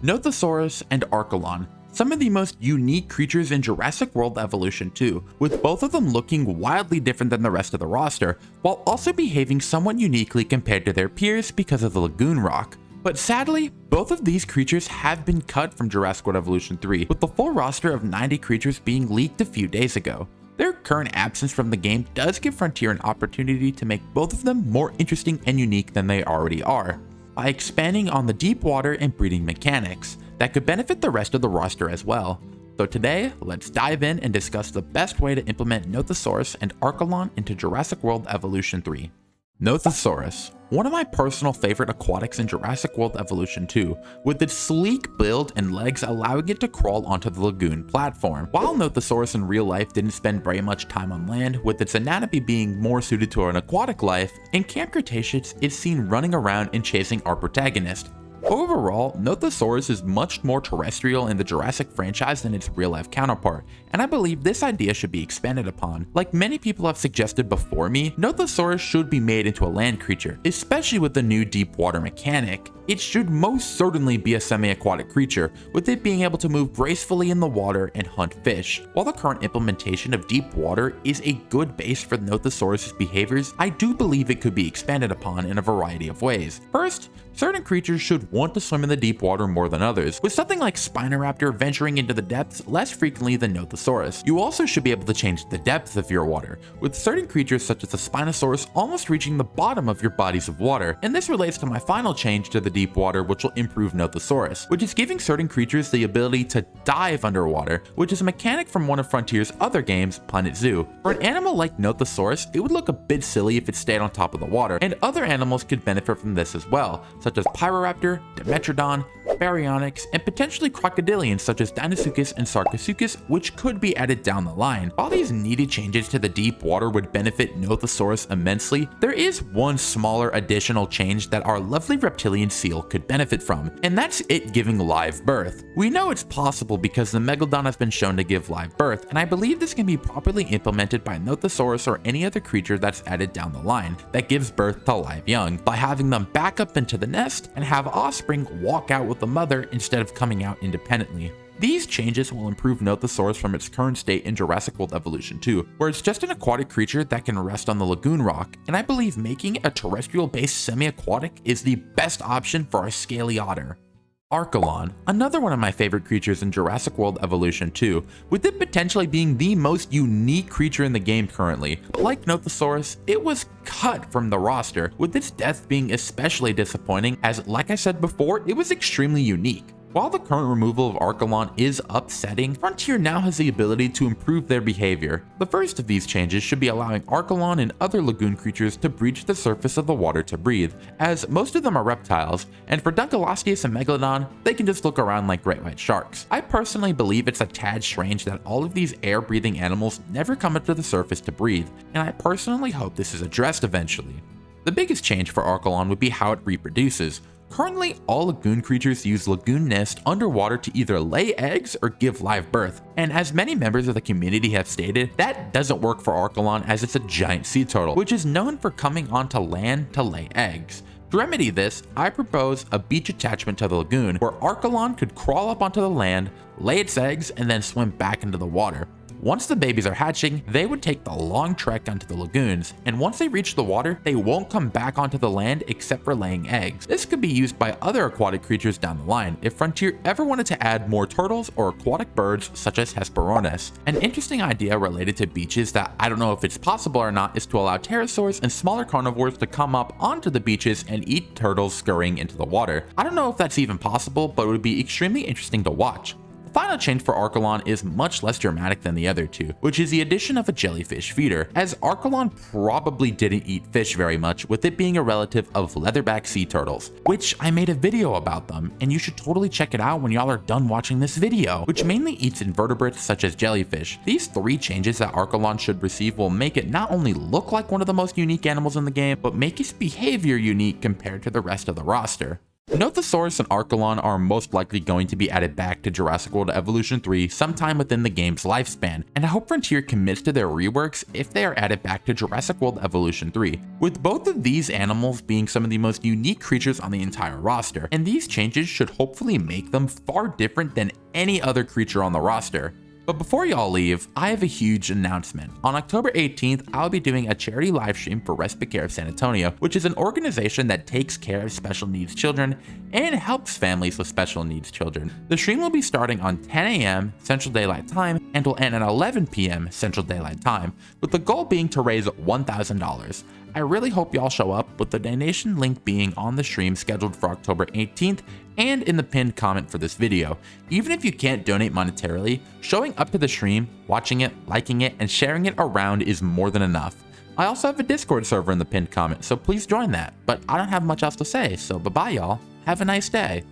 Nothosaurus and Archelon, some of the most unique creatures in Jurassic World Evolution 2, with both of them looking wildly different than the rest of the roster, while also behaving somewhat uniquely compared to their peers because of the lagoon rock. But sadly, both of these creatures have been cut from Jurassic World Evolution 3, with the full roster of 90 creatures being leaked a few days ago. Their current absence from the game does give Frontier an opportunity to make both of them more interesting and unique than they already are, by expanding on the deep water and breeding mechanics that could benefit the rest of the roster as well. So today, let's dive in and discuss the best way to implement Nothosaurus and Archelon into Jurassic World Evolution 3. Nothosaurus, one of my personal favorite aquatics in Jurassic World Evolution 2, with its sleek build and legs allowing it to crawl onto the lagoon platform. While Nothosaurus in real life didn't spend very much time on land, with its anatomy being more suited to an aquatic life, in Camp Cretaceous it's seen running around and chasing our protagonist. Overall, Nothosaurus is much more terrestrial in the Jurassic franchise than its real-life counterpart, and I believe this idea should be expanded upon. Like many people have suggested before me, Nothosaurus should be made into a land creature, especially with the new deep water mechanic. It should most certainly be a semi-aquatic creature, with it being able to move gracefully in the water and hunt fish. While the current implementation of deep water is a good base for Nothosaurus' behaviors, I do believe it could be expanded upon in a variety of ways. First, certain creatures should want to swim in the deep water more than others, with something like Spinoraptor venturing into the depths less frequently than Nothosaurus. You also should be able to change the depth of your water, with certain creatures such as the Spinosaurus almost reaching the bottom of your bodies of water, and this relates to my final change to the deep water, which will improve Nothosaurus, which is giving certain creatures the ability to dive underwater, which is a mechanic from one of Frontier's other games, Planet Zoo. For an animal like Nothosaurus, it would look a bit silly if it stayed on top of the water, and other animals could benefit from this as well, such as Pyroraptor, Dimetrodon, Baryonyx, and potentially crocodilians such as Deinosuchus and Sarcosuchus, which could be added down the line. While these needed changes to the deep water would benefit Nothosaurus immensely, there is one smaller additional change that our lovely reptilian seal could benefit from, and that's it giving live birth. We know it's possible because the Megalodon has been shown to give live birth, and I believe this can be properly implemented by Nothosaurus or any other creature that's added down the line that gives birth to live young, by having them back up into the nest and have offspring walk out with the mother instead of coming out independently. These changes will improve Nothosaurus from its current state in Jurassic World Evolution 2, where it's just an aquatic creature that can rest on the lagoon rock, and I believe making it a terrestrial-based semi-aquatic is the best option for our scaly otter. Archelon, another one of my favorite creatures in Jurassic World Evolution 2, with it potentially being the most unique creature in the game currently. But like Nothosaurus, it was cut from the roster, with its death being especially disappointing as, like I said before, it was extremely unique. While the current removal of Archelon is upsetting, Frontier now has the ability to improve their behavior. The first of these changes should be allowing Archelon and other lagoon creatures to breach the surface of the water to breathe, as most of them are reptiles, and for Dunkleosteus and Megalodon, they can just look around like great white sharks. I personally believe it's a tad strange that all of these air-breathing animals never come up to the surface to breathe, and I personally hope this is addressed eventually. The biggest change for Archelon would be how it reproduces. Currently, all lagoon creatures use lagoon nest underwater to either lay eggs or give live birth, and as many members of the community have stated, that doesn't work for Archelon as it's a giant sea turtle, which is known for coming onto land to lay eggs. To remedy this, I propose a beach attachment to the lagoon where Archelon could crawl up onto the land, lay its eggs, and then swim back into the water. Once the babies are hatching, they would take the long trek onto the lagoons, and once they reach the water, they won't come back onto the land except for laying eggs. This could be used by other aquatic creatures down the line if Frontier ever wanted to add more turtles or aquatic birds such as Hesperornis. An interesting idea related to beaches that I don't know if it's possible or not is to allow pterosaurs and smaller carnivores to come up onto the beaches and eat turtles scurrying into the water. I don't know if that's even possible, but it would be extremely interesting to watch. The final change for Archelon is much less dramatic than the other two, which is the addition of a jellyfish feeder, as Archelon probably didn't eat fish very much, with it being a relative of leatherback sea turtles, which I made a video about them, and you should totally check it out when y'all are done watching this video, which mainly eats invertebrates such as jellyfish. These three changes that Archelon should receive will make it not only look like one of the most unique animals in the game, but make its behavior unique compared to the rest of the roster. Nothosaurus and Archelon are most likely going to be added back to Jurassic World Evolution 3 sometime within the game's lifespan, and I hope Frontier commits to their reworks if they are added back to Jurassic World Evolution 3, with both of these animals being some of the most unique creatures on the entire roster, and these changes should hopefully make them far different than any other creature on the roster. But before y'all leave, I have a huge announcement. On October 18th, I'll be doing a charity livestream for Respite Care of San Antonio, which is an organization that takes care of special needs children and helps families with special needs children. The stream will be starting on 10 a.m. Central Daylight Time and will end at 11 p.m. Central Daylight Time, with the goal being to raise $1,000. I really hope y'all show up, with the donation link being on the stream scheduled for October 18th and in the pinned comment for this video. Even if you can't donate monetarily, showing up to the stream, watching it, liking it, and sharing it around is more than enough. I also have a Discord server in the pinned comment, so please join that. But I don't have much else to say, so bye-bye y'all. Have a nice day.